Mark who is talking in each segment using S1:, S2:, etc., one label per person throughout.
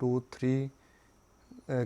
S1: 2 3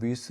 S1: 20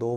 S1: 2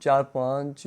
S1: 4-5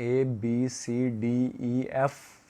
S1: A B C D E F